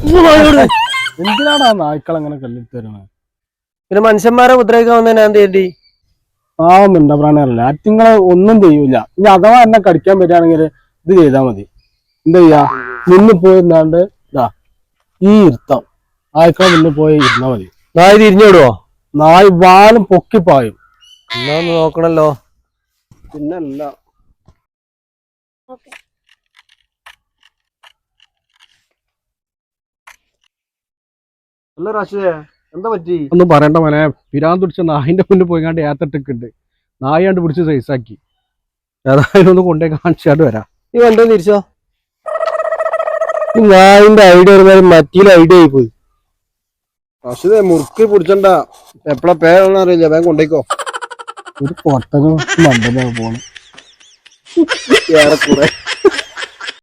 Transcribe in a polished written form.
എന്തിനാണ് ആ നായ്ക്കൾ അങ്ങനെ കല്ലിട്ട് തരുന്നത്? പിന്നെ മനുഷ്യന്മാരെ ഉപദ്രവിക്കാൻ വന്നതിന് ഞാൻ തേണ്ടി പാവം പ്രാണിയല്ല ആറ്റിങ്ങളെ ഒന്നും ചെയ്യൂല. ഇനി അഥവാ എന്നെ കടിക്കാൻ പറ്റുകയാണെങ്കിൽ ഇത് ചെയ്താൽ മതി. എന്താ ചെയ്യാ, മുന്നിൽ പോയി ഇരുന്നാണ്ട് ഇതാ ഈ ഇരുത്തം നായ്ക്കളെ മുന്നിൽ പോയി ഇരുന്നാ മതി. നായ് തിരിഞ്ഞോടുവോ? നായ് വാലും പൊക്കിപ്പായും. എന്നാ ഒന്ന് നോക്കണല്ലോ. പിന്നല്ല അല്ല റാഷിദേ, എന്താ പറ്റി? ഒന്നും പറയണ്ട മോനെ, പിരാന്ത് പിടിച്ച നായിന്റെ മുന്നിൽ പോയിക്കാണ്ട് ഏത്തട്ടിക്കുണ്ട്. നായാണ്ട് പിടിച്ച് സൈസാക്കി. ഏതായാലും ഒന്ന് കൊണ്ടേ കാണിച്ചാണ്ട് വരാം. നീ കണ്ടോ തിരിച്ചോ? ഈ നായിന്റെ ഐഡിയ ഒരുമാതിരി മറ്റേ ഐഡിയ ആയി പോയി. പക്ഷേ മുറുക്കി പിടിച്ചണ്ട, എപ്പഴാ പേരൊന്നും അറിയില്ല. വേഗം കൊണ്ടേക്കോ. ഒരു പൊട്ടനും മണ്ടനാ പോണ്. ഏറെ കൂടെ